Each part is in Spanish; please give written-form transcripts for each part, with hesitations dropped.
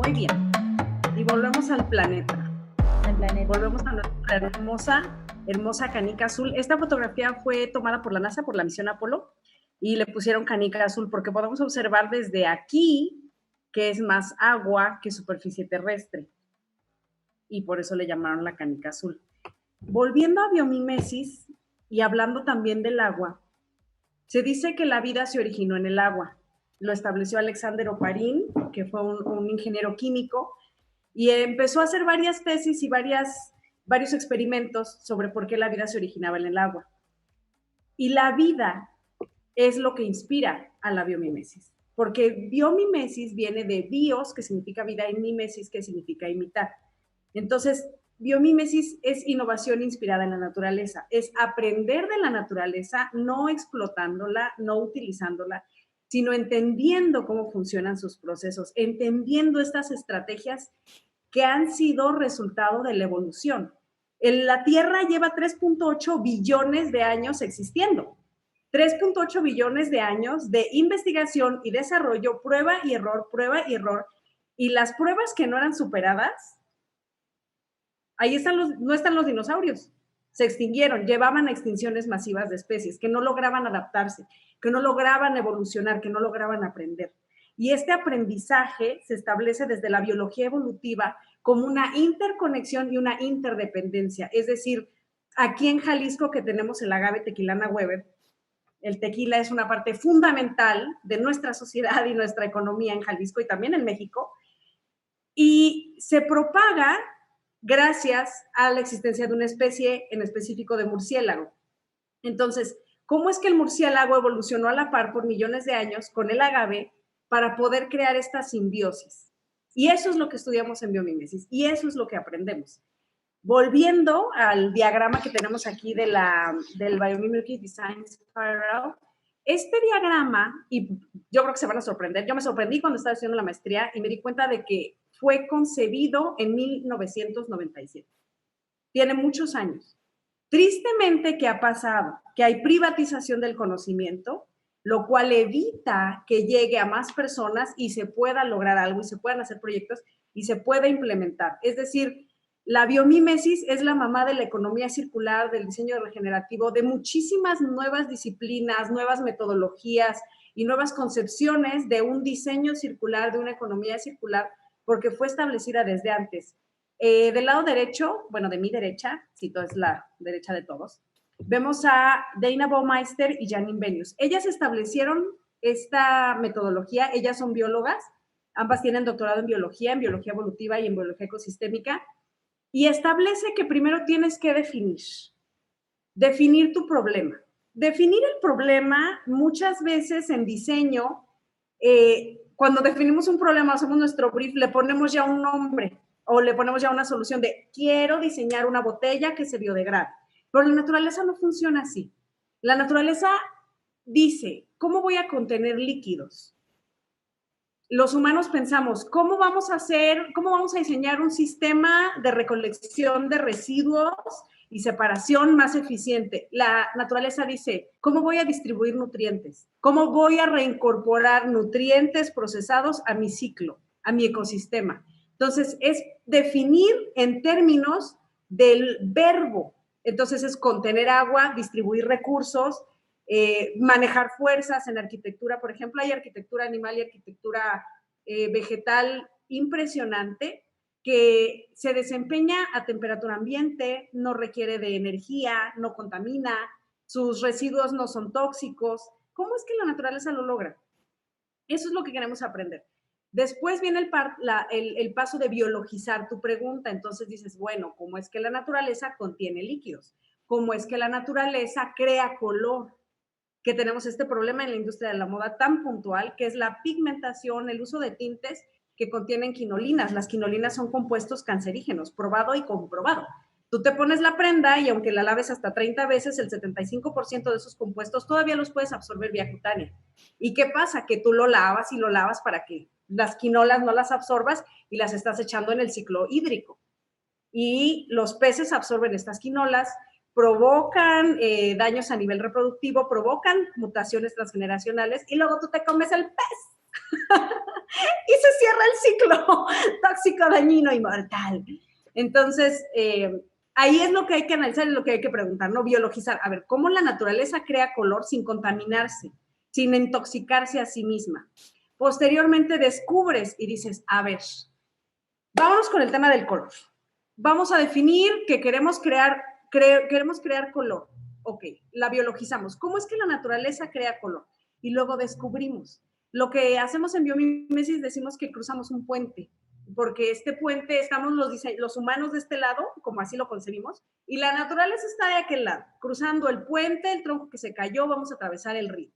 Muy bien. Y volvemos al planeta. Volvemos a nuestra hermosa canica azul. Esta fotografía fue tomada por la NASA, por la misión Apolo, y le pusieron canica azul porque podemos observar desde aquí que es más agua que superficie terrestre. Y por eso le llamaron la canica azul. Volviendo a biomimesis y hablando también del agua, se dice que la vida se originó en el agua. Lo estableció Alexander Oparin, que fue un ingeniero químico, y empezó a hacer varias tesis y varios experimentos sobre por qué la vida se originaba en el agua. Y la vida es lo que inspira a la biomimesis, porque biomimesis viene de bios, que significa vida, y mimesis, que significa imitar. Entonces, biomimesis es innovación inspirada en la naturaleza, es aprender de la naturaleza, no explotándola, no utilizándola, sino entendiendo cómo funcionan sus procesos, entendiendo estas estrategias que han sido resultado de la evolución. La Tierra lleva 3.8 billones de años existiendo. 3.8 billones de años de investigación y desarrollo, prueba y error, y las pruebas que no eran superadas, ahí no están los dinosaurios, se extinguieron, llevaban a extinciones masivas de especies que no lograban adaptarse, que no lograban evolucionar, que no lograban aprender. Y este aprendizaje se establece desde la biología evolutiva como una interconexión y una interdependencia. Es decir, aquí en Jalisco, que tenemos el agave tequilana Weber, el tequila es una parte fundamental de nuestra sociedad y nuestra economía en Jalisco y también en México, y se propaga gracias a la existencia de una especie en específico de murciélago. Entonces, ¿cómo es que el murciélago evolucionó a la par por millones de años con el agave para poder crear esta simbiosis? Y eso es lo que estudiamos en biomimesis y eso es lo que aprendemos. Volviendo al diagrama que tenemos aquí del Biomimicry Design Spiral, este diagrama, y yo creo que se van a sorprender, yo me sorprendí cuando estaba haciendo la maestría y me di cuenta de que fue concebido en 1997. Tiene muchos años. Tristemente, ¿qué ha pasado? Que hay privatización del conocimiento, lo cual evita que llegue a más personas y se pueda lograr algo y se puedan hacer proyectos y se pueda implementar. Es decir, la biomimesis es la mamá de la economía circular, del diseño regenerativo, de muchísimas nuevas disciplinas, nuevas metodologías y nuevas concepciones de un diseño circular, de una economía circular, porque fue establecida desde antes. Del lado derecho, bueno, de mi derecha, cito, es la derecha de todos, vemos a Dana Baumeister y Janine Benyus. Ellas establecieron esta metodología, ellas son biólogas, ambas tienen doctorado en biología evolutiva y en biología ecosistémica, y establece que primero tienes que definir tu problema. Definir el problema, muchas veces en diseño, cuando definimos un problema, hacemos nuestro brief, le ponemos ya un nombre o le ponemos ya una solución de quiero diseñar una botella que se biodegrade. Pero la naturaleza no funciona así. La naturaleza dice, ¿cómo voy a contener líquidos? Los humanos pensamos, ¿cómo vamos a diseñar un sistema de recolección de residuos y separación más eficiente? La naturaleza dice, ¿cómo voy a distribuir nutrientes? ¿Cómo voy a reincorporar nutrientes procesados a mi ciclo, a mi ecosistema? Entonces, es definir en términos del verbo. Entonces, es contener agua, distribuir recursos, manejar fuerzas en arquitectura. Por ejemplo, hay arquitectura animal y arquitectura vegetal impresionante que se desempeña a temperatura ambiente, no requiere de energía, no contamina, sus residuos no son tóxicos. ¿Cómo es que la naturaleza lo logra? Eso es lo que queremos aprender. Después viene el paso de biologizar tu pregunta. Entonces dices, bueno, ¿cómo es que la naturaleza contiene líquidos? ¿Cómo es que la naturaleza crea color? Que tenemos este problema en la industria de la moda tan puntual, que es la pigmentación, el uso de tintes que contienen quinolinas. Las quinolinas son compuestos cancerígenos, probado y comprobado. Tú te pones la prenda y aunque la laves hasta 30 veces, el 75% de esos compuestos todavía los puedes absorber vía cutánea. ¿Y qué pasa? Que tú lo lavas y lo lavas para que las quinolas no las absorbas y las estás echando en el ciclo hídrico. Y los peces absorben estas quinolas, provocan daños a nivel reproductivo, provocan mutaciones transgeneracionales y luego tú te comes el pez. y se cierra el ciclo tóxico, dañino y mortal. Entonces, ahí es lo que hay que analizar, es lo que hay que preguntar, ¿no? Biologizar. A ver, ¿cómo la naturaleza crea color sin contaminarse, sin intoxicarse a sí misma? Posteriormente descubres y dices, a ver, vámonos con el tema del color. Vamos a definir que queremos crear color. Ok, la biologizamos. ¿Cómo es que la naturaleza crea color? Y luego descubrimos. Lo que hacemos en biomimesis decimos que cruzamos un puente, porque este puente estamos los humanos de este lado, como así lo concebimos, y la naturaleza está de aquel lado, cruzando el puente, el tronco que se cayó, vamos a atravesar el río.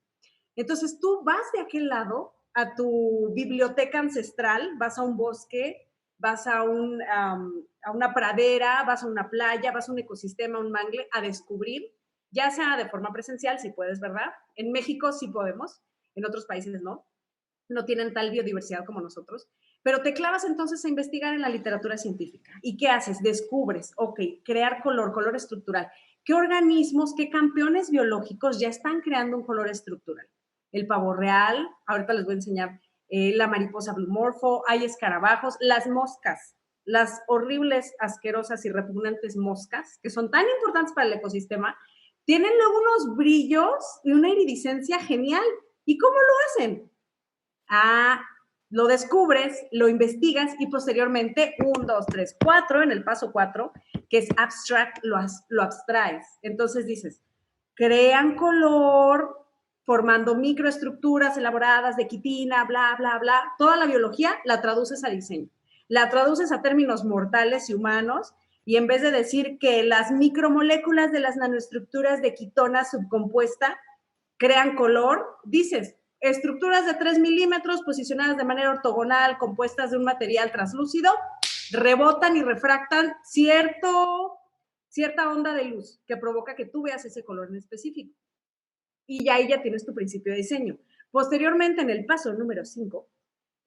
Entonces tú vas de aquel lado a tu biblioteca ancestral, vas a un bosque, vas a una pradera, vas a una playa, vas a un ecosistema, un mangle, a descubrir, ya sea de forma presencial, si puedes, ¿verdad? En México sí podemos, en otros países no tienen tal biodiversidad como nosotros, pero te clavas entonces a investigar en la literatura científica. ¿Y qué haces? Descubres, ok, crear color estructural. ¿Qué organismos, qué campeones biológicos ya están creando un color estructural? El pavo real, ahorita les voy a enseñar la mariposa blue morpho, hay escarabajos, las moscas, las horribles, asquerosas y repugnantes moscas, que son tan importantes para el ecosistema, tienen luego unos brillos y una iridiscencia genial. ¿Y cómo lo hacen? Lo descubres, lo investigas y posteriormente, 1, 2, 3, 4, en el paso 4, que es abstract, lo abstraes. Entonces dices, crean color formando microestructuras elaboradas de quitina, bla, bla, bla. Toda la biología la traduces a diseño. La traduces a términos mortales y humanos y en vez de decir que las micromoléculas de las nanoestructuras de quitona subcompuesta crean color, dices, estructuras de 3 milímetros posicionadas de manera ortogonal, compuestas de un material translúcido, rebotan y refractan cierta onda de luz que provoca que tú veas ese color en específico. Y ahí ya tienes tu principio de diseño. Posteriormente, en el paso número 5,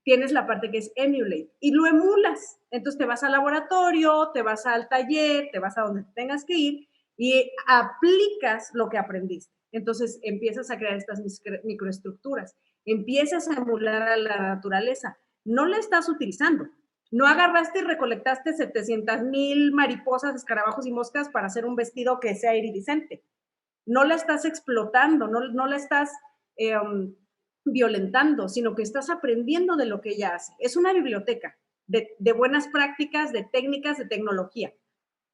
tienes la parte que es emulate y lo emulas. Entonces te vas al laboratorio, te vas al taller, te vas a donde tengas que ir y aplicas lo que aprendiste. Entonces empiezas a crear estas microestructuras, empiezas a emular a la naturaleza. No la estás utilizando. No agarraste y recolectaste 700,000 mariposas, escarabajos y moscas para hacer un vestido que sea iridiscente. No la estás explotando, no la estás violentando, sino que estás aprendiendo de lo que ella hace. Es una biblioteca de buenas prácticas, de técnicas, de tecnología.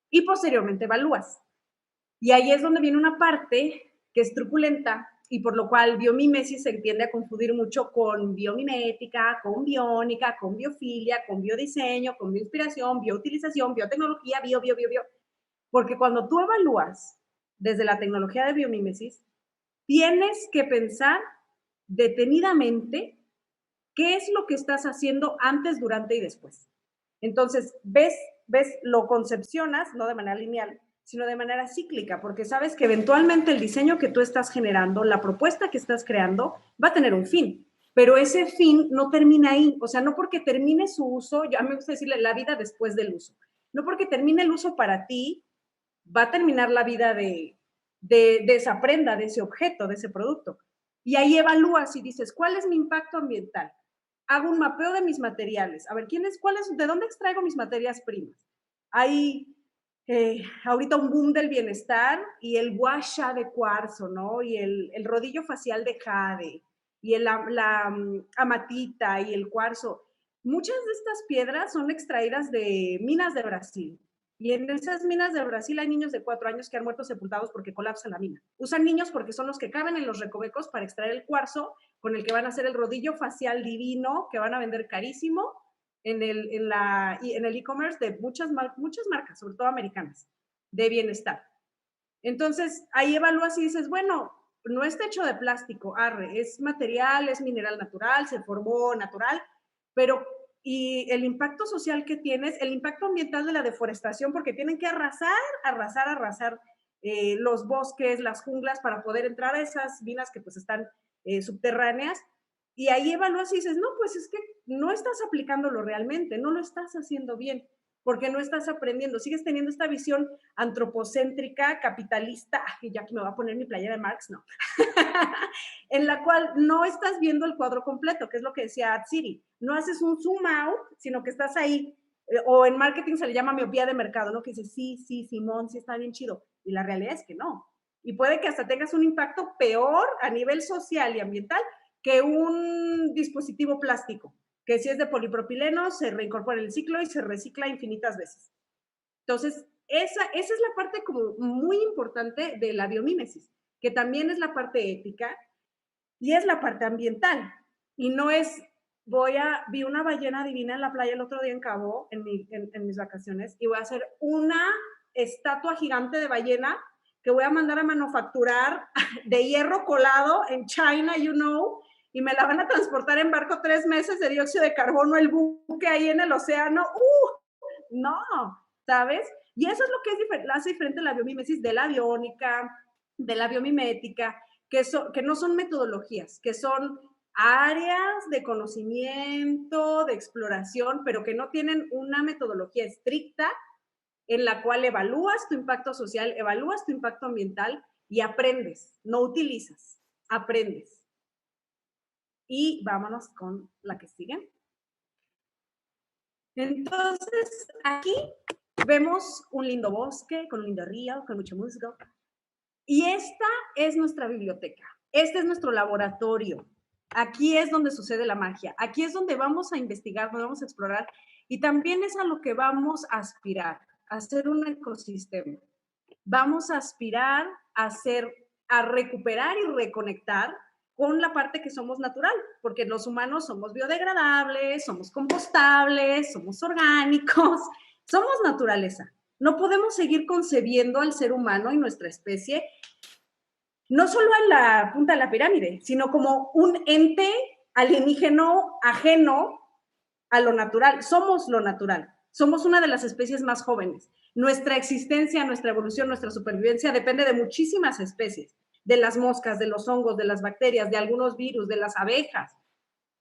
Y posteriormente evalúas. Y ahí es donde viene una parte que es truculenta y por lo cual biomimesis se tiende a confundir mucho con biomimética, con biónica, con biofilia, con biodiseño, con bioinspiración, bioutilización, biotecnología, bio. Porque cuando tú evalúas desde la tecnología de biomimesis, tienes que pensar detenidamente qué es lo que estás haciendo antes, durante y después. Entonces, ves, lo concepcionas, no de manera lineal, sino de manera cíclica, porque sabes que eventualmente el diseño que tú estás generando, la propuesta que estás creando, va a tener un fin. Pero ese fin no termina ahí. O sea, no porque termine su uso, a mí me gusta decirle la vida después del uso. No porque termine el uso para ti, va a terminar la vida de esa prenda, de ese objeto, de ese producto. Y ahí evalúas y dices, ¿cuál es mi impacto ambiental? Hago un mapeo de mis materiales. A ver, ¿de dónde extraigo mis materias primas? Hay ahorita un boom del bienestar y el guasha de cuarzo, ¿no? Y el rodillo facial de jade y la amatita y el cuarzo. Muchas de estas piedras son extraídas de minas de Brasil. Y en esas minas de Brasil hay niños de 4 años que han muerto sepultados porque colapsa la mina. Usan niños porque son los que caben en los recovecos para extraer el cuarzo con el que van a hacer el rodillo facial divino que van a vender carísimo en el e-commerce de muchas marcas, sobre todo americanas, de bienestar. Entonces, ahí evalúas y dices, bueno, no está hecho de plástico, es material, es mineral natural, se formó natural, pero y el impacto social que tienes, el impacto ambiental de la deforestación, porque tienen que arrasar los bosques, las junglas para poder entrar a esas minas que pues están subterráneas, y ahí evalúas y dices, no, pues es que no estás aplicándolo realmente, no lo estás haciendo bien. porque no estás aprendiendo, sigues teniendo esta visión antropocéntrica, capitalista, y ya que me voy a poner mi playera de Marx, no, en la cual no estás viendo el cuadro completo, que es lo que decía Adsiri, no haces un zoom out, sino que estás ahí, o en marketing se le llama miopía de mercado, ¿no? Que dices, sí, Simón, sí está bien chido, y la realidad es que no, y puede que hasta tengas un impacto peor a nivel social y ambiental que un dispositivo plástico, que si es de polipropileno, se reincorpora el ciclo y se recicla infinitas veces. Entonces, esa es la parte como muy importante de la biomímesis, que también es la parte ética y es la parte ambiental. Y no es, vi una ballena divina en la playa el otro día en Cabo, en mis vacaciones, y voy a hacer una estatua gigante de ballena que voy a mandar a manufacturar de hierro colado en China, you know, y me la van a transportar en barco 3 meses de dióxido de carbono, el buque ahí en el océano. No, ¿sabes? Y eso es lo que hace diferente la biomímesis de la biónica, de la biomimética, que no son metodologías, que son áreas de conocimiento, de exploración, pero que no tienen una metodología estricta en la cual evalúas tu impacto social, evalúas tu impacto ambiental y aprendes, no utilizas, aprendes. Y vámonos con la que sigue. Entonces, aquí vemos un lindo bosque, con un lindo río, con mucho musgo. Y esta es nuestra biblioteca. Este es nuestro laboratorio. Aquí es donde sucede la magia. Aquí es donde vamos a investigar, donde vamos a explorar. Y también es a lo que vamos a aspirar, a hacer un ecosistema. Vamos a aspirar a recuperar y reconectar con la parte que somos natural, porque los humanos somos biodegradables, somos compostables, somos orgánicos, somos naturaleza. No podemos seguir concebiendo al ser humano y nuestra especie no solo en la punta de la pirámide, sino como un ente alienígeno ajeno a lo natural. Somos lo natural. Somos una de las especies más jóvenes. Nuestra existencia, nuestra evolución, nuestra supervivencia depende de muchísimas especies, de las moscas, de los hongos, de las bacterias, de algunos virus, de las abejas.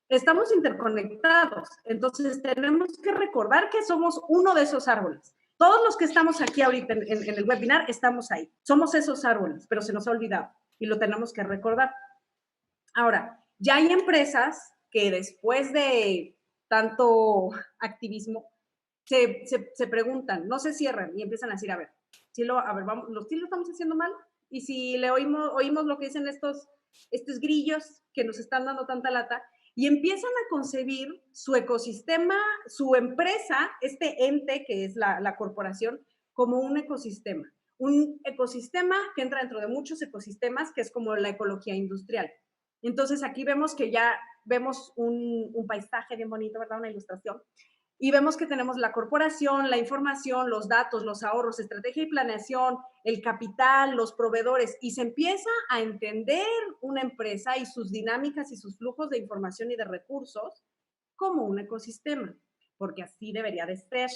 Estamos interconectados, entonces tenemos que recordar que somos uno de esos árboles. Todos los que estamos aquí ahorita en el webinar estamos ahí. Somos esos árboles, pero se nos ha olvidado y lo tenemos que recordar. Ahora, ya hay empresas que después de tanto activismo se preguntan, no se cierran y empiezan a decir, a ver, vamos, ¿sí lo estamos haciendo mal? Y si le oímos lo que dicen estos grillos que nos están dando tanta lata, y empiezan a concebir su ecosistema, su empresa, este ente que es la corporación, como un ecosistema que entra dentro de muchos ecosistemas, que es como la ecología industrial. Entonces aquí vemos que ya vemos un paisaje bien bonito, ¿verdad? Una ilustración. Y vemos que tenemos la corporación, la información, los datos, los ahorros, estrategia y planeación, el capital, los proveedores, y se empieza a entender una empresa y sus dinámicas y sus flujos de información y de recursos como un ecosistema, porque así debería de ser.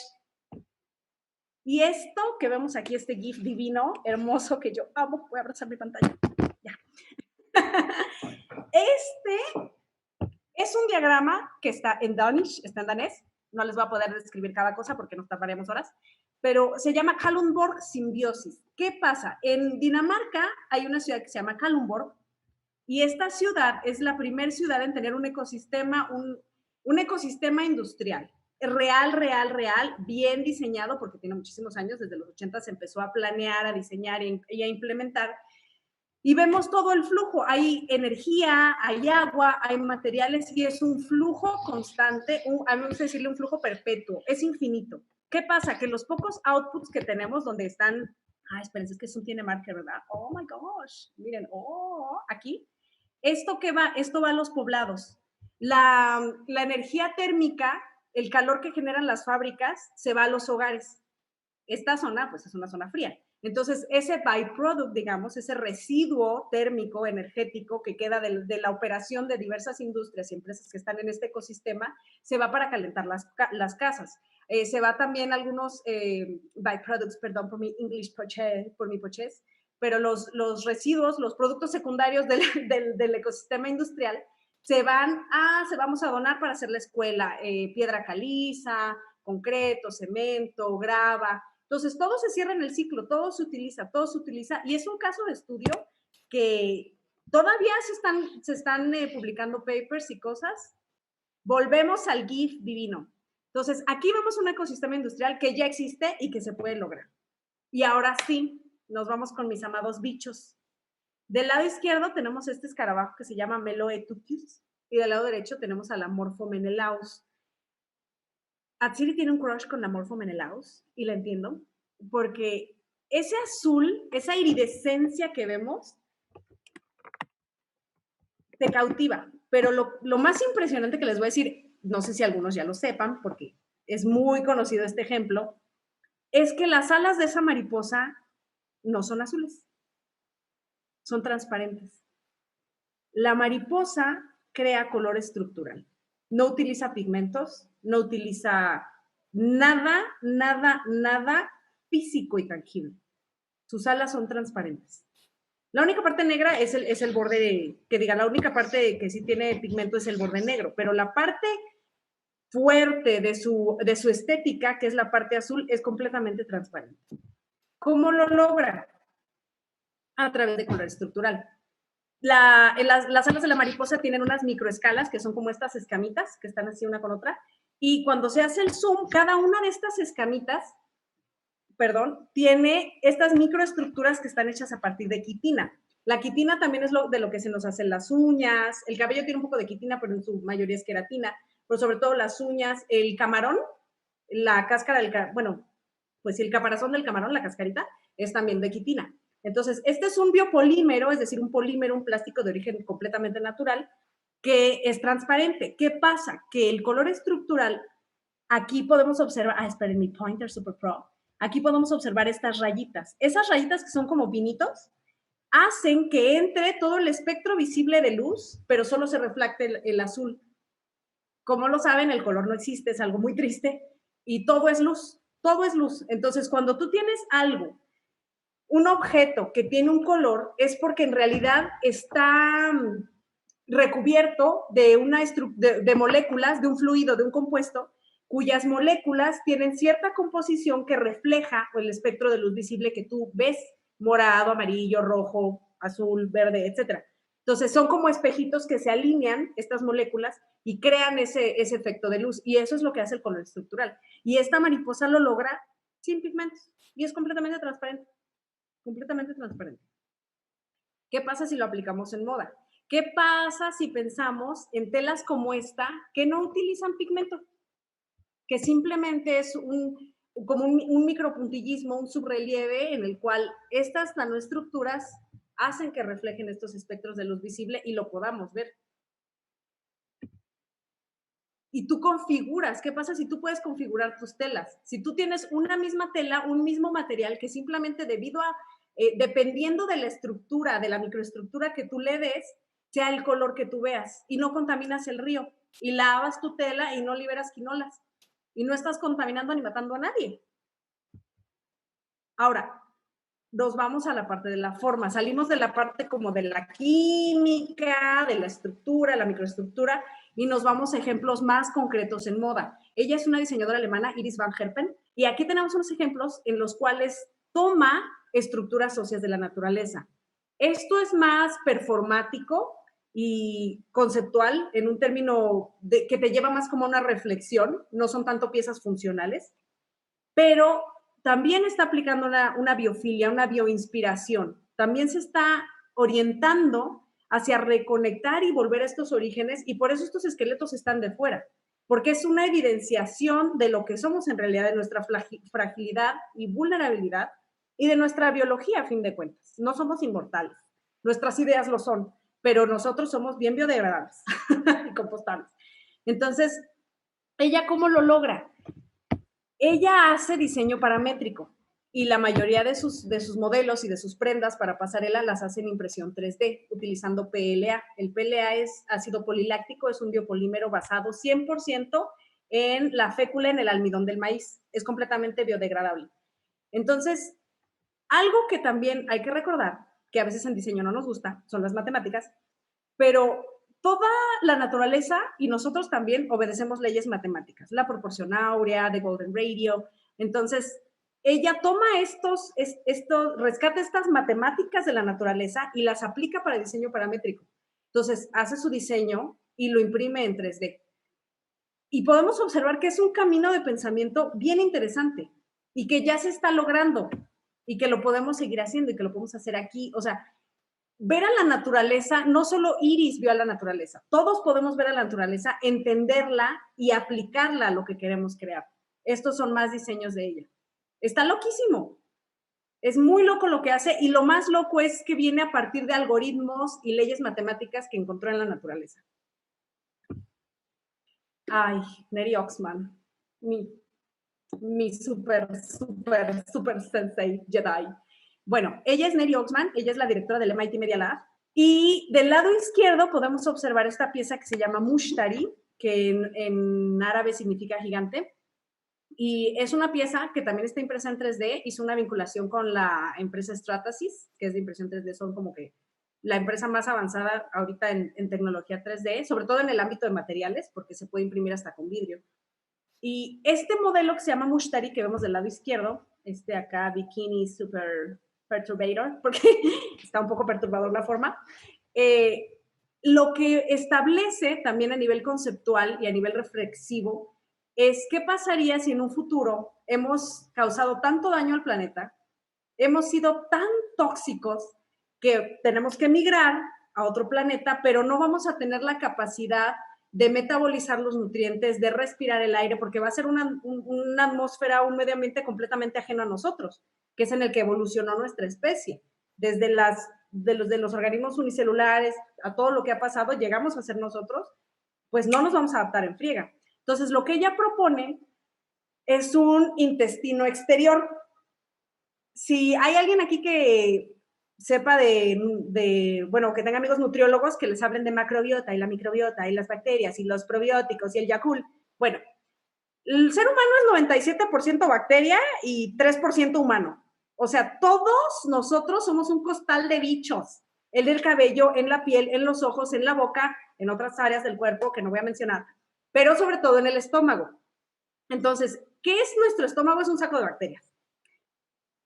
Y esto que vemos aquí, este GIF divino, hermoso, que yo amo, voy a abrazar mi pantalla. Ya. Este es un diagrama que está en Danish, está en danés. No les voy a poder describir cada cosa porque nos tardaremos horas, pero se llama Kalundborg Simbiosis. ¿Qué pasa? En Dinamarca hay una ciudad que se llama Kalundborg y esta ciudad es la primera ciudad en tener un ecosistema industrial. Real, bien diseñado, porque tiene muchísimos años, desde los 80 se empezó a planear, a diseñar y a implementar. Y vemos todo el flujo, hay energía, hay agua, hay materiales y es un flujo constante, a mí me gusta decirle un flujo perpetuo, es infinito. ¿Qué pasa? Que los pocos outputs que tenemos donde están, espérense, es que eso tiene marker, ¿verdad? Oh my gosh, miren, aquí, esto va a los poblados. La energía térmica, el calor que generan las fábricas, se va a los hogares. Esta zona, pues es una zona fría. Entonces, ese byproduct, digamos, ese residuo térmico, energético que queda de la operación de diversas industrias y empresas que están en este ecosistema, se va para calentar las casas. Se va también algunos byproducts, perdón por mi English por mi pochez, pero los residuos, los productos secundarios del ecosistema industrial, vamos a donar para hacer la escuela, piedra caliza, concreto, cemento, grava. Entonces, todo se cierra en el ciclo, todo se utiliza, y es un caso de estudio que todavía se están publicando papers y cosas. Volvemos al GIF divino. Entonces, aquí vemos un ecosistema industrial que ya existe y que se puede lograr. Y ahora sí, nos vamos con mis amados bichos. Del lado izquierdo tenemos este escarabajo que se llama Meloetucus y del lado derecho tenemos a la Morphomenelaus. Atsiri tiene un crush con la Morphomenelaus y la entiendo porque ese azul, esa iridescencia que vemos, te cautiva. Pero lo más impresionante que les voy a decir, no sé si algunos ya lo sepan porque es muy conocido este ejemplo, es que las alas de esa mariposa no son azules, son transparentes. La mariposa crea color estructural. No utiliza pigmentos, no utiliza nada físico y tangible. Sus alas son transparentes. La única parte negra es el borde, la única parte que sí tiene pigmento es el borde negro, pero la parte fuerte de su estética, que es la parte azul, es completamente transparente. ¿Cómo lo logra? A través de color estructural. Las alas de la mariposa tienen unas microescalas, que son como estas escamitas, que están así una con otra, y cuando se hace el zoom, cada una de estas escamitas, tiene estas microestructuras que están hechas a partir de quitina. La quitina también es de lo que se nos hacen las uñas, el cabello tiene un poco de quitina, pero en su mayoría es queratina, pero sobre todo las uñas, el camarón, la cáscara pues el caparazón del camarón, la cascarita, es también de quitina. Entonces, este es un biopolímero, es decir, un polímero, un plástico de origen completamente natural, que es transparente. ¿Qué pasa? Que el color estructural, aquí podemos observar, esperen, mi pointer super pro, aquí podemos observar estas rayitas. Esas rayitas que son como vinitos, hacen que entre todo el espectro visible de luz, pero solo se refleje el azul. Como lo saben, el color no existe, es algo muy triste, y todo es luz, todo es luz. Entonces, cuando tú tienes algo, un objeto que tiene un color, es porque en realidad está recubierto de moléculas, de un fluido, de un compuesto, cuyas moléculas tienen cierta composición que refleja el espectro de luz visible que tú ves, morado, amarillo, rojo, azul, verde, etc. Entonces, son como espejitos que se alinean, estas moléculas, y crean ese efecto de luz, y eso es lo que hace el color estructural. Y esta mariposa lo logra sin pigmentos, y es completamente transparente. Completamente transparente. ¿Qué pasa si lo aplicamos en moda? ¿Qué pasa si pensamos en telas como esta que no utilizan pigmento? Que simplemente es como un micropuntillismo, un subrelieve en el cual estas nanoestructuras hacen que reflejen estos espectros de luz visible y lo podamos ver. Y tú configuras, ¿qué pasa si tú puedes configurar tus telas? Si tú tienes una misma tela, un mismo material que simplemente dependiendo de la estructura, de la microestructura que tú le des, sea el color que tú veas y no contaminas el río y lavas tu tela y no liberas quinolas y no estás contaminando ni matando a nadie. Ahora, nos vamos a la parte de la forma, salimos de la parte como de la química, de la estructura, la microestructura, y nos vamos a ejemplos más concretos en moda. Ella es una diseñadora alemana, Iris van Herpen, y aquí tenemos unos ejemplos en los cuales toma estructuras óseas de la naturaleza. Esto es más performático y conceptual, en un término que te lleva más como una reflexión, no son tanto piezas funcionales, pero también está aplicando una biofilia, una bioinspiración. También se está orientando hacia reconectar y volver a estos orígenes, y por eso estos esqueletos están de fuera, porque es una evidenciación de lo que somos en realidad, de nuestra fragilidad y vulnerabilidad, y de nuestra biología, a fin de cuentas. No somos inmortales, nuestras ideas lo son, pero nosotros somos bien biodegradables y compostables. Entonces, ¿ella cómo lo logra? Ella hace diseño paramétrico y la mayoría de sus modelos y de sus prendas para pasarela las hace en impresión 3D utilizando PLA. El PLA es ácido poliláctico, es un biopolímero basado 100% en la fécula, en el almidón del maíz. Es completamente biodegradable. Entonces, algo que también hay que recordar, que a veces en diseño no nos gusta, son las matemáticas, pero toda la naturaleza y nosotros también obedecemos leyes matemáticas, la proporción áurea, de Golden Radio. Entonces, ella toma rescata estas matemáticas de la naturaleza y las aplica para diseño paramétrico. Entonces, hace su diseño y lo imprime en 3D. Y podemos observar que es un camino de pensamiento bien interesante y que ya se está logrando y que lo podemos seguir haciendo y que lo podemos hacer aquí. O sea, ver a la naturaleza, no solo Iris vio a la naturaleza, todos podemos ver a la naturaleza, entenderla y aplicarla a lo que queremos crear. Estos son más diseños de ella. Está loquísimo. Es muy loco lo que hace y lo más loco es que viene a partir de algoritmos y leyes matemáticas que encontró en la naturaleza. Ay, Neri Oxman, mi super sensei Jedi. Bueno, ella es Neri Oxman, ella es la directora del MIT Media Lab. Y del lado izquierdo podemos observar esta pieza que se llama Mushtari, que en árabe significa gigante. Y es una pieza que también está impresa en 3D, hizo una vinculación con la empresa Stratasys, que es de impresión 3D, son como que la empresa más avanzada ahorita en tecnología 3D, sobre todo en el ámbito de materiales, porque se puede imprimir hasta con vidrio. Y este modelo que se llama Mushtari, que vemos del lado izquierdo, acá, Bikini Super Perturbator, porque está un poco perturbador la forma, lo que establece también a nivel conceptual y a nivel reflexivo es qué pasaría si en un futuro hemos causado tanto daño al planeta, hemos sido tan tóxicos que tenemos que migrar a otro planeta, pero no vamos a tener la capacidad de metabolizar los nutrientes, de respirar el aire, porque va a ser una atmósfera, un medio ambiente completamente ajeno a nosotros, que es en el que evolucionó nuestra especie. Desde de los organismos unicelulares a todo lo que ha pasado, llegamos a ser nosotros, pues no nos vamos a adaptar en friega. Entonces, lo que ella propone es un intestino exterior. Si hay alguien aquí que sepa bueno, que tenga amigos nutriólogos que les hablen de macrobiota y la microbiota y las bacterias y los probióticos y el Yakult, bueno, el ser humano es 97% bacteria y 3% humano. O sea, todos nosotros somos un costal de bichos. El del cabello, en la piel, en los ojos, en la boca, en otras áreas del cuerpo que no voy a mencionar, pero sobre todo en el estómago. Entonces, ¿qué es nuestro estómago? Es un saco de bacterias.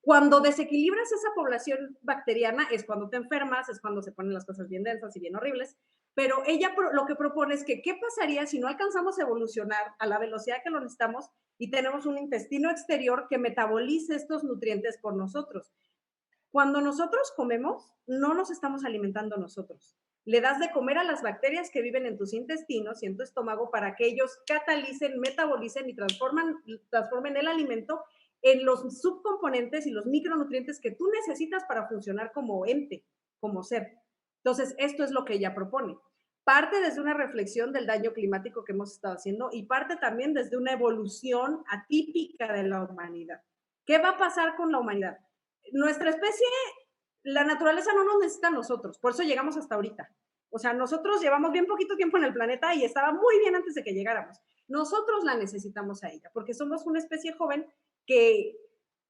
Cuando desequilibras esa población bacteriana es cuando te enfermas, es cuando se ponen las cosas bien densas y bien horribles, pero ella lo que propone es que ¿qué pasaría si no alcanzamos a evolucionar a la velocidad que lo necesitamos y tenemos un intestino exterior que metabolice estos nutrientes por nosotros? Cuando nosotros comemos, no nos estamos alimentando nosotros. Le das de comer a las bacterias que viven en tus intestinos y en tu estómago para que ellos catalicen, metabolicen y transformen el alimento en los subcomponentes y los micronutrientes que tú necesitas para funcionar como ente, como ser. Entonces, esto es lo que ella propone. Parte desde una reflexión del daño climático que hemos estado haciendo y parte también desde una evolución atípica de la humanidad. ¿Qué va a pasar con la humanidad? Nuestra especie, la naturaleza no nos necesita a nosotros, por eso llegamos hasta ahorita. O sea, nosotros llevamos bien poquito tiempo en el planeta y estaba muy bien antes de que llegáramos. Nosotros la necesitamos a ella, porque somos una especie joven que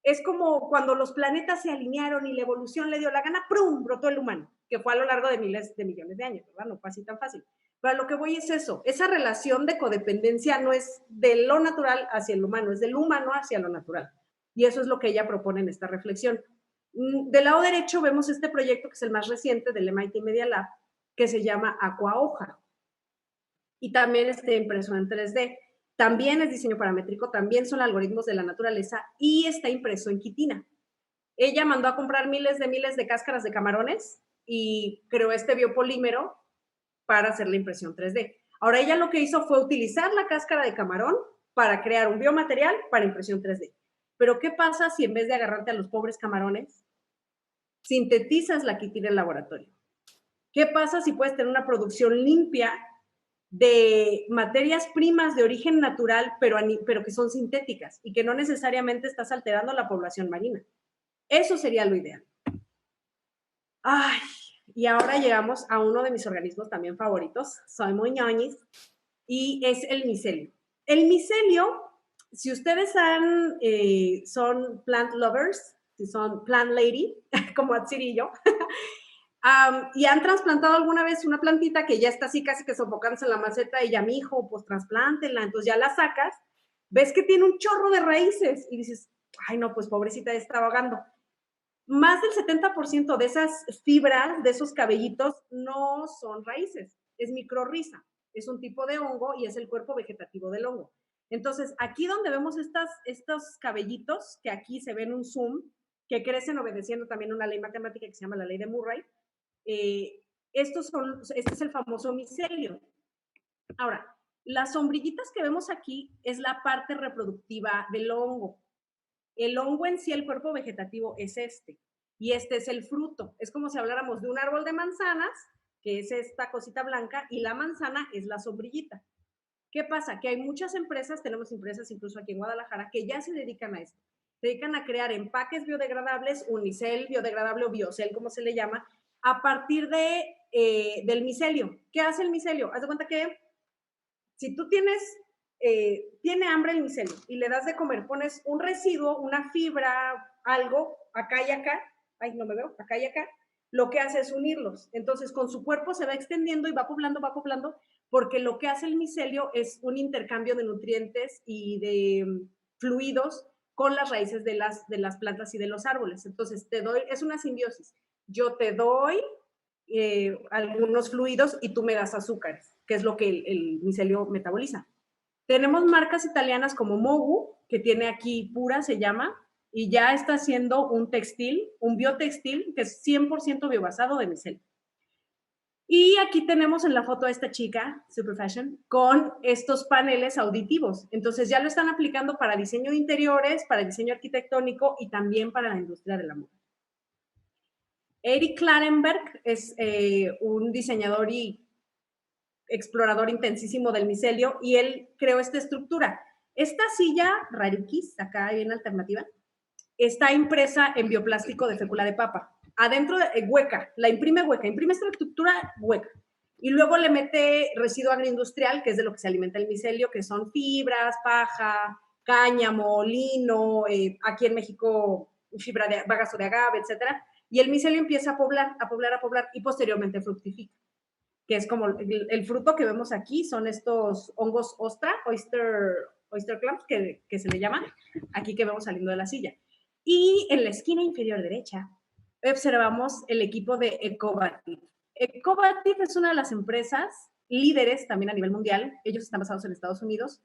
es como cuando los planetas se alinearon y la evolución le dio la gana, ¡prum!, brotó el humano, que fue a lo largo de miles de millones de años, ¿verdad? No fue así tan fácil. Pero lo que voy es eso, esa relación de codependencia no es de lo natural hacia el humano, es del humano hacia lo natural. Y eso es lo que ella propone en esta reflexión. Del lado derecho vemos este proyecto que es el más reciente del MIT Media Lab, que se llama Aquahoja. Y también está impreso en 3D. También es diseño paramétrico, también son algoritmos de la naturaleza y está impreso en quitina. Ella mandó a comprar miles de cáscaras de camarones y creó este biopolímero para hacer la impresión 3D. Ahora ella lo que hizo fue utilizar la cáscara de camarón para crear un biomaterial para impresión 3D. Pero ¿qué pasa si en vez de agarrarte a los pobres camarones, sintetizas la quitina en el laboratorio? ¿Qué pasa si puedes tener una producción limpia de materias primas de origen natural, pero que son sintéticas y que no necesariamente estás alterando la población marina? Eso sería lo ideal. Ay, y ahora llegamos a uno de mis organismos también favoritos. Soy muy ñoñis, y es el micelio. El micelio, si ustedes son plant lovers, si son plant lady, como Atsiri y yo, Y han trasplantado alguna vez una plantita que ya está así casi que sofocándose en la maceta y ya, mi hijo, pues trasplántenla. Entonces ya la sacas, ves que tiene un chorro de raíces y dices, ay no, pues pobrecita, está ahogando. Más del 70% de esas fibras, de esos cabellitos, no son raíces, es microrriza. Es un tipo de hongo y es el cuerpo vegetativo del hongo. Entonces, aquí donde vemos estos cabellitos, que aquí se ven un zoom, que crecen obedeciendo también una ley matemática que se llama la ley de Murray, este es el famoso micelio. Ahora, las sombrillitas que vemos aquí es la parte reproductiva del hongo. El hongo en sí, el cuerpo vegetativo, es este. Y este es el fruto. Es como si habláramos de un árbol de manzanas, que es esta cosita blanca, y la manzana es la sombrillita. ¿Qué pasa? Que hay muchas empresas, tenemos empresas incluso aquí en Guadalajara, que ya se dedican a esto. Se dedican a crear empaques biodegradables, unicel biodegradable o biocel, como se le llama, a partir del micelio. ¿Qué hace el micelio? Haz de cuenta que si tú tiene hambre el micelio y le das de comer, pones un residuo, una fibra, algo, acá y acá, ay, no me veo, acá y acá, lo que hace es unirlos. Entonces, con su cuerpo se va extendiendo y va poblando, porque lo que hace el micelio es un intercambio de nutrientes y de fluidos con las raíces de las plantas y de los árboles. Entonces, es una simbiosis. Yo te doy algunos fluidos y tú me das azúcares, que es lo que el micelio metaboliza. Tenemos marcas italianas como Mogu, que tiene aquí Pura, se llama, y ya está haciendo un textil, un biotextil, que es 100% biobasado de micelio. Y aquí tenemos en la foto a esta chica, Super Fashion, con estos paneles auditivos. Entonces ya lo están aplicando para diseño de interiores, para diseño arquitectónico y también para la industria de la moda. Eric Klarenberg es un diseñador y explorador intensísimo del micelio y él creó esta estructura. Esta silla Rariquis, acá bien alternativa, está impresa en bioplástico de fécula de papa. Adentro hueca, la imprime hueca, imprime esta estructura hueca. Y luego le mete residuo agroindustrial, que es de lo que se alimenta el micelio, que son fibras, paja, cáñamo, lino, aquí en México fibra de bagazo de agave, etcétera. Y el micelio empieza a poblar y posteriormente fructifica, que es como el fruto que vemos aquí, son estos hongos ostra, oyster clams, que se le llama, aquí que vemos saliendo de la silla. Y en la esquina inferior derecha observamos el equipo de Ecobativ. Ecobativ es una de las empresas líderes también a nivel mundial, ellos están basados en Estados Unidos,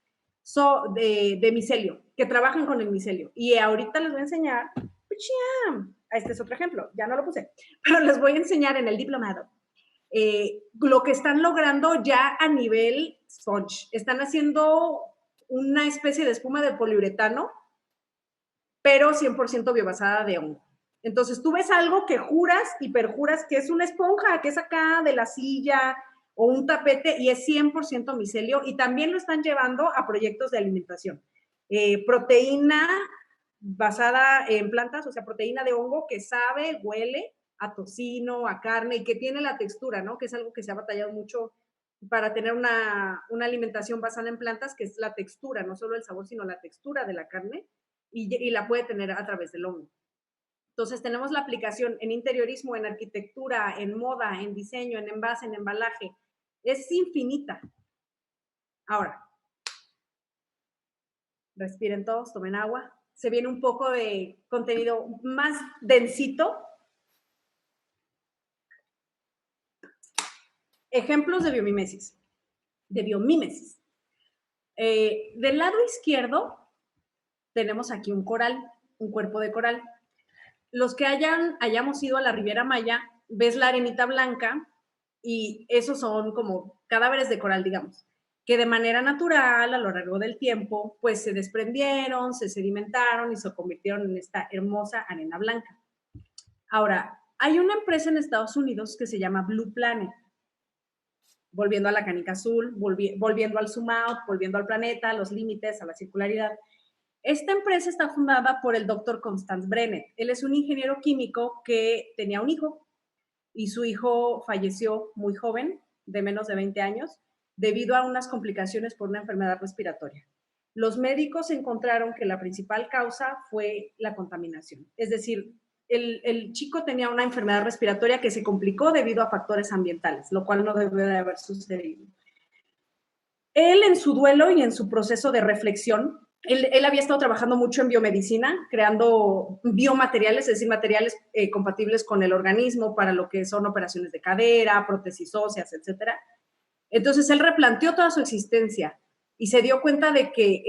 de micelio, que trabajan con el micelio. Y ahorita les voy a enseñar, este es otro ejemplo, ya no lo puse, pero les voy a enseñar en el diplomado lo que están logrando ya a nivel sponge. Están haciendo una especie de espuma de poliuretano, pero 100% biobasada de hongo. Entonces tú ves algo que juras y perjuras que es una esponja, que es acá de la silla o un tapete y es 100% micelio y también lo están llevando a proyectos de alimentación. Proteína basada en plantas, o sea, proteína de hongo que sabe, huele a tocino, a carne y que tiene la textura, ¿no? Que es algo que se ha batallado mucho para tener una alimentación basada en plantas, que es la textura, no solo el sabor, sino la textura de la carne y la puede tener a través del hongo. Entonces tenemos la aplicación en interiorismo, en arquitectura, en moda, en diseño, en envase, en embalaje. Es infinita. Ahora, respiren todos, tomen agua. Se viene un poco de contenido más densito. Ejemplos de biomímesis. Del lado izquierdo tenemos aquí un coral, un cuerpo de coral. Los que hayamos ido a la Riviera Maya, ves la arenita blanca y esos son como cadáveres de coral, digamos, que de manera natural a lo largo del tiempo pues se desprendieron, se sedimentaron y se convirtieron en esta hermosa arena blanca. Ahora, hay una empresa en Estados Unidos que se llama Blue Planet, volviendo a la canica azul, volviendo al zoom out, volviendo al planeta, a los límites, a la circularidad. Esta empresa está fundada por el doctor Constance Brennet. Él es un ingeniero químico que tenía un hijo y su hijo falleció muy joven, de menos de 20 años, debido a unas complicaciones por una enfermedad respiratoria. Los médicos encontraron que la principal causa fue la contaminación, es decir, el chico tenía una enfermedad respiratoria que se complicó debido a factores ambientales, lo cual no debe de haber sucedido. Él en su duelo y en su proceso de reflexión, él había estado trabajando mucho en biomedicina, creando biomateriales, es decir, materiales compatibles con el organismo para lo que son operaciones de cadera, prótesis óseas, etc. Entonces, él replanteó toda su existencia y se dio cuenta de que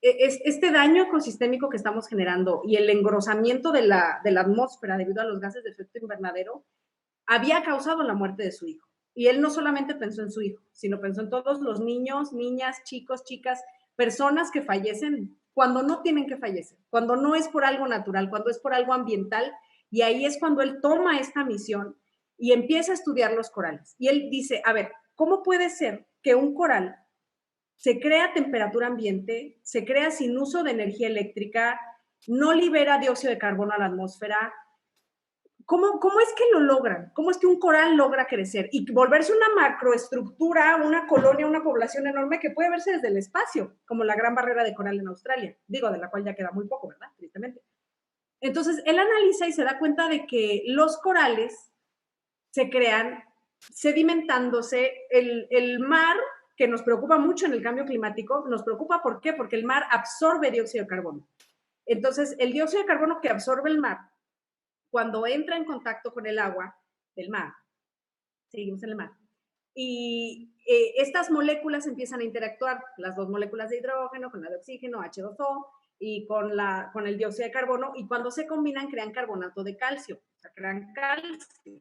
este daño ecosistémico que estamos generando y el engrosamiento de la atmósfera debido a los gases de efecto invernadero había causado la muerte de su hijo. Y él no solamente pensó en su hijo, sino pensó en todos los niños, niñas, chicos, chicas, personas que fallecen cuando no tienen que fallecer, cuando no es por algo natural, cuando es por algo ambiental. Y ahí es cuando él toma esta misión y empieza a estudiar los corales. Y él dice, a ver, ¿cómo puede ser que un coral se crea a temperatura ambiente, se crea sin uso de energía eléctrica, no libera dióxido de carbono a la atmósfera? ¿Cómo es que lo logran? ¿Cómo es que un coral logra crecer y volverse una macroestructura, una colonia, una población enorme que puede verse desde el espacio, como la Gran Barrera de Coral en Australia? Digo, de la cual ya queda muy poco, ¿verdad? Tristemente. Entonces, él analiza y se da cuenta de que los corales se crean sedimentándose. El mar, que nos preocupa mucho en el cambio climático, nos preocupa, ¿por qué? Porque el mar absorbe dióxido de carbono. Entonces, el dióxido de carbono que absorbe el mar, cuando entra en contacto con el agua del mar, seguimos en el mar, y estas moléculas empiezan a interactuar, las dos moléculas de hidrógeno con la de oxígeno, H2O, y con el dióxido de carbono, y cuando se combinan crean carbonato de calcio, o sea, crean calcio.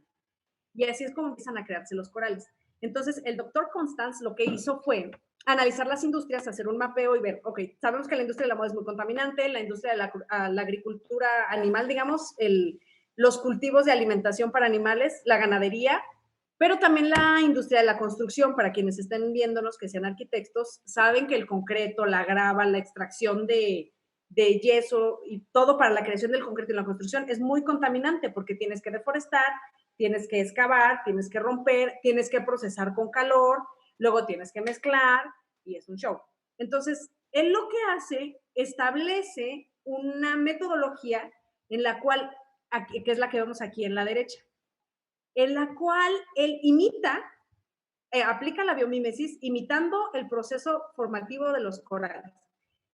Y así es como empiezan a crearse los corales. Entonces, el doctor Constance lo que hizo fue analizar las industrias, hacer un mapeo y ver, ok, sabemos que la industria de la moda es muy contaminante, la industria de la agricultura animal, digamos, los cultivos de alimentación para animales, la ganadería, pero también la industria de la construcción. Para quienes estén viéndonos, que sean arquitectos, saben que el concreto, la grava, la extracción de yeso y todo para la creación del concreto y la construcción es muy contaminante porque tienes que deforestar, tienes que excavar, tienes que romper, tienes que procesar con calor, luego tienes que mezclar y es un show. Entonces, él lo que hace, establece una metodología en la cual, que es la que vemos aquí en la derecha, en la cual él imita, aplica la biomímesis imitando el proceso formativo de los corales.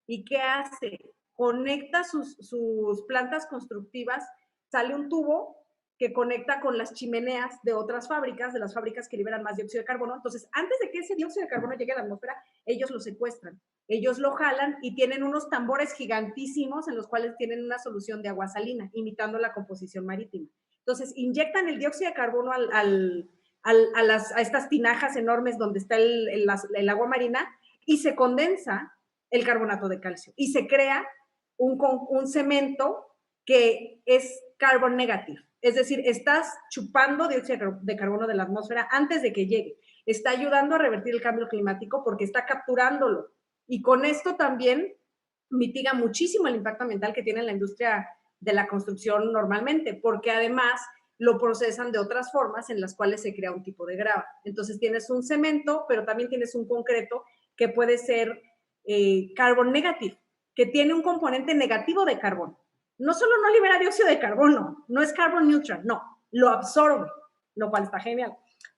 ¿Y qué hace? Conecta sus plantas constructivas, sale un tubo que conecta con las chimeneas de otras fábricas, de las fábricas que liberan más dióxido de carbono. Entonces, antes de que ese dióxido de carbono llegue a la atmósfera, ellos lo secuestran, ellos lo jalan y tienen unos tambores gigantísimos en los cuales tienen una solución de agua salina, imitando la composición marítima. Entonces, inyectan el dióxido de carbono a estas tinajas enormes donde está el agua marina y se condensa el carbonato de calcio y se crea un cemento que es carbon negative. Es decir, estás chupando dióxido de carbono de la atmósfera antes de que llegue. Está ayudando a revertir el cambio climático porque está capturándolo. Y con esto también mitiga muchísimo el impacto ambiental que tiene la industria de la construcción normalmente, porque además lo procesan de otras formas en las cuales se crea un tipo de grava. Entonces tienes un cemento, pero también tienes un concreto que puede ser carbon negative, que tiene un componente negativo de carbono. No solo no libera dióxido de carbono, no es carbon neutral, no, lo absorbe, lo cual está genial.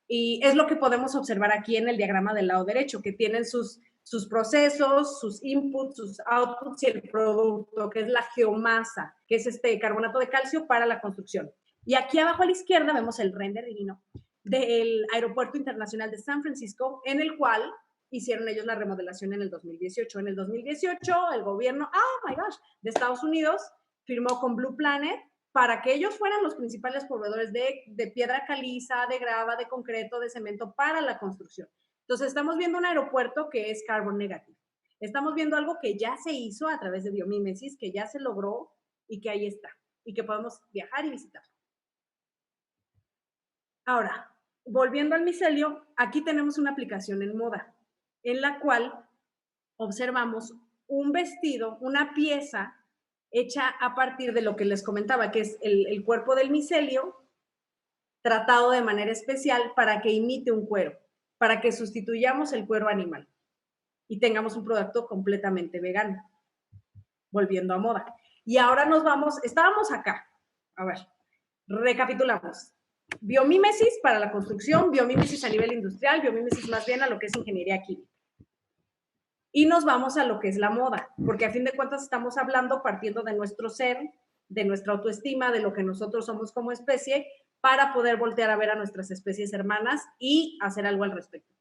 Y es lo que podemos observar aquí en el diagrama del lado derecho, que tienen sus procesos, sus inputs, sus outputs y el producto, que es la geomasa, que es este carbonato de calcio para la construcción. Y aquí abajo a la izquierda vemos el render divino del Aeropuerto Internacional de San Francisco, en el cual hicieron ellos la remodelación en el 2018. En el 2018, el gobierno, oh my gosh, de Estados Unidos firmó con Blue Planet para que ellos fueran los principales proveedores de piedra caliza, de grava, de concreto, de cemento para la construcción. Entonces, estamos viendo un aeropuerto que es carbon negative. Estamos viendo algo que ya se hizo a través de biomímesis, que ya se logró y que ahí está, y que podemos viajar y visitar. Ahora, volviendo al micelio, aquí tenemos una aplicación en moda, en la cual observamos un vestido, una pieza hecha a partir de lo que les comentaba, que es el cuerpo del micelio, tratado de manera especial para que imite un cuero, para que sustituyamos el cuero animal y tengamos un producto completamente vegano, volviendo a moda. Y ahora nos vamos, estábamos acá, A ver, recapitulamos. Biomímesis para la construcción, biomímesis a nivel industrial, biomímesis más bien a lo que es ingeniería química. Y nos vamos a lo que es la moda, porque a fin de cuentas estamos hablando partiendo de nuestro ser, de nuestra autoestima, de lo que nosotros somos como especie, para poder voltear a ver a nuestras especies hermanas y hacer algo al respecto.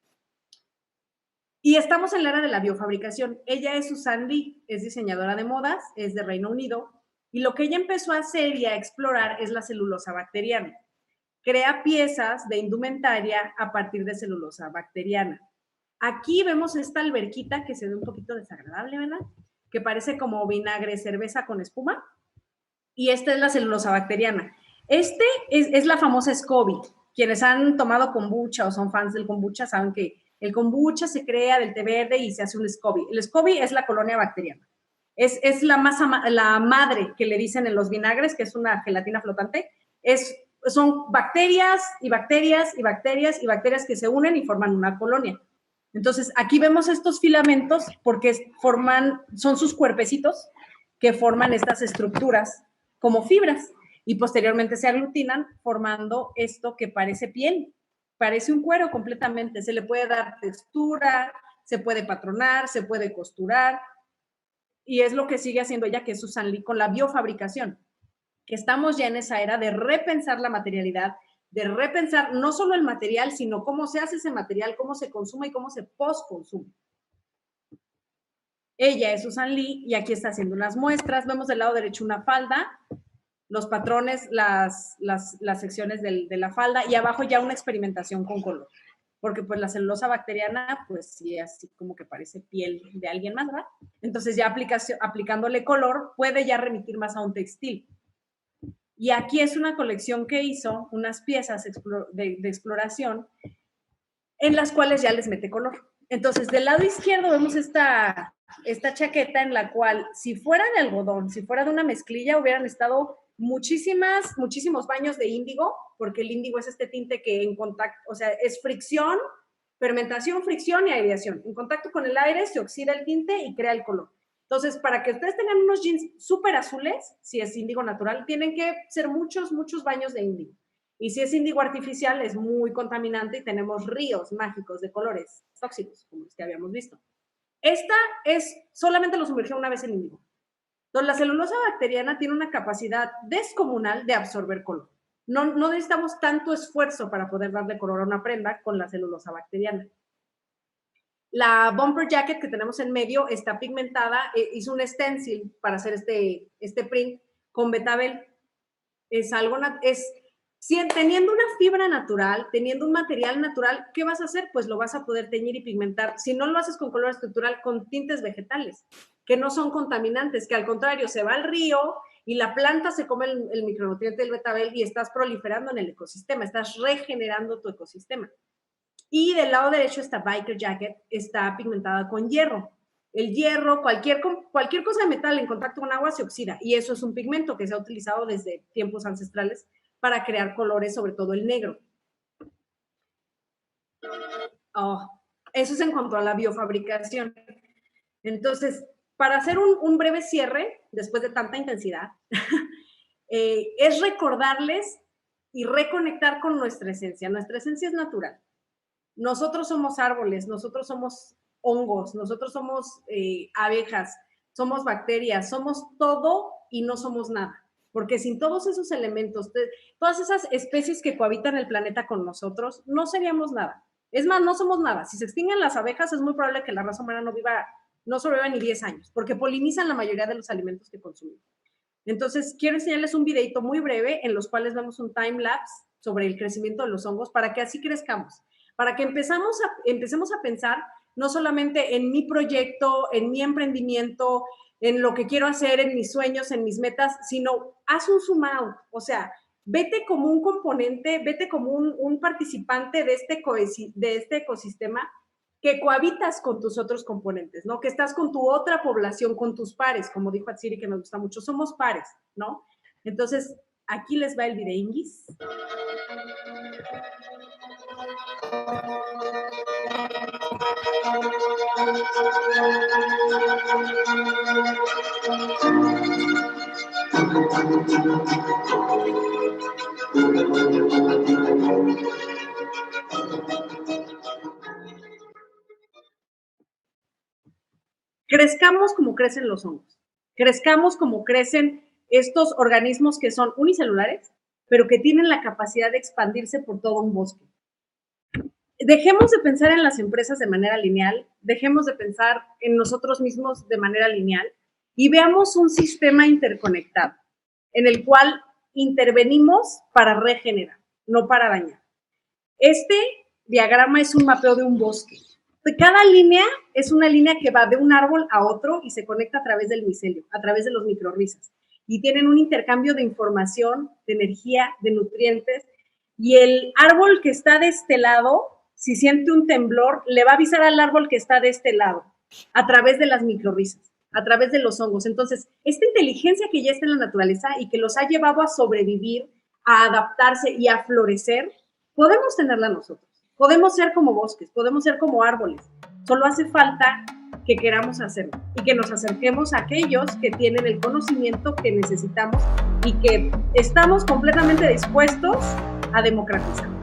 Y estamos en la era de la biofabricación. Ella es Susan Lee, es diseñadora de modas, es de Reino Unido, y lo que ella empezó a hacer y a explorar es la celulosa bacteriana. Crea piezas de indumentaria a partir de celulosa bacteriana. Aquí vemos esta alberquita que se ve un poquito desagradable, ¿verdad? Que parece como vinagre, cerveza con espuma. Y esta es la celulosa bacteriana. Este es la famosa SCOBY. Quienes han tomado kombucha o son fans del kombucha saben que el kombucha se crea del té verde y se hace un SCOBY. El SCOBY es la colonia bacteriana. Es la madre que le dicen en los vinagres, que es una gelatina flotante. Son bacterias y bacterias y bacterias y bacterias que se unen y forman una colonia. Entonces, aquí vemos estos filamentos porque son sus cuerpecitos que forman estas estructuras como fibras y posteriormente se aglutinan formando esto que parece piel, parece un cuero completamente. Se le puede dar textura, se puede patronar, se puede costurar y es lo que sigue haciendo ella, que es Susan Lee, con la biofabricación, que estamos ya en esa era de repensar la materialidad, de repensar no solo el material, sino cómo se hace ese material, cómo se consume y cómo se postconsume. Ella es Susan Lee y aquí está haciendo unas muestras. Vemos del lado derecho una falda, los patrones, las secciones de la falda y abajo ya una experimentación con color. Porque pues la celulosa bacteriana, pues sí, así como que parece piel de alguien más, ¿verdad? Entonces ya aplicándole color puede ya remitir más a un textil. Y aquí es una colección que hizo, unas piezas de exploración, en las cuales ya les mete color. Entonces, del lado izquierdo vemos esta chaqueta en la cual, si fuera de algodón, si fuera de una mezclilla, hubieran estado muchísimos baños de índigo, porque el índigo es este tinte que en contacto, o sea, es fricción, fermentación, fricción y aireación. En contacto con el aire se oxida el tinte y crea el color. Entonces, para que ustedes tengan unos jeans súper azules, si es índigo natural, tienen que ser muchos baños de índigo. Y si es índigo artificial, es muy contaminante y tenemos ríos mágicos de colores tóxicos, como los que habíamos visto. Esta solamente lo sumergió una vez en índigo. Entonces, la celulosa bacteriana tiene una capacidad descomunal de absorber color. No necesitamos tanto esfuerzo para poder darle color a una prenda con la celulosa bacteriana. La bumper jacket que tenemos en medio está pigmentada, hizo un stencil para hacer este print con betabel. Teniendo una fibra natural, teniendo un material natural, ¿qué vas a hacer? Pues lo vas a poder teñir y pigmentar. Si no lo haces con color estructural, con tintes vegetales, que no son contaminantes, que al contrario, se va al río y la planta se come el micronutriente del betabel y estás proliferando en el ecosistema, estás regenerando tu ecosistema. Y del lado derecho esta biker jacket está pigmentada con hierro. El hierro, cualquier cosa de metal en contacto con agua se oxida y eso es un pigmento que se ha utilizado desde tiempos ancestrales para crear colores, sobre todo el negro. Eso es en cuanto a la biofabricación. Entonces, para hacer un breve cierre, después de tanta intensidad, es recordarles y reconectar con nuestra esencia. Nuestra esencia es natural. Nosotros somos árboles, nosotros somos hongos, nosotros somos abejas, somos bacterias, somos todo y no somos nada. Porque sin todos esos elementos, todas esas especies que cohabitan el planeta con nosotros, no seríamos nada. Es más, no somos nada. Si se extinguen las abejas, es muy probable que la raza humana no sobreviva ni 10 años, porque polinizan la mayoría de los alimentos que consumimos. Entonces, quiero enseñarles un videito muy breve en los cuales vemos un time lapse sobre el crecimiento de los hongos para que así crezcamos, para que empecemos a pensar no solamente en mi proyecto, en mi emprendimiento, en lo que quiero hacer, en mis sueños, en mis metas, sino haz un zoom out, o sea, vete como un componente, vete como un participante de este ecosistema que cohabitas con tus otros componentes, ¿no? Que estás con tu otra población, con tus pares, como dijo Atsiri, que me gusta mucho, somos pares, ¿no? Entonces, aquí les va el videíngis. Crezcamos como crecen los hongos, crezcamos como crecen estos organismos que son unicelulares, pero que tienen la capacidad de expandirse por todo un bosque. Dejemos de pensar en las empresas de manera lineal, dejemos de pensar en nosotros mismos de manera lineal y veamos un sistema interconectado en el cual intervenimos para regenerar, no para dañar. Este diagrama es un mapeo de un bosque. Cada línea es una línea que va de un árbol a otro y se conecta a través del micelio, a través de los microrrizas. Y tienen un intercambio de información, de energía, de nutrientes. Y el árbol que está de este lado, si siente un temblor, le va a avisar al árbol que está de este lado, a través de las microrrizas, a través de los hongos. Entonces, esta inteligencia que ya está en la naturaleza y que los ha llevado a sobrevivir, a adaptarse y a florecer, podemos tenerla nosotros. Podemos ser como bosques, podemos ser como árboles. Solo hace falta que queramos hacerlo y que nos acerquemos a aquellos que tienen el conocimiento que necesitamos y que estamos completamente dispuestos a democratizar.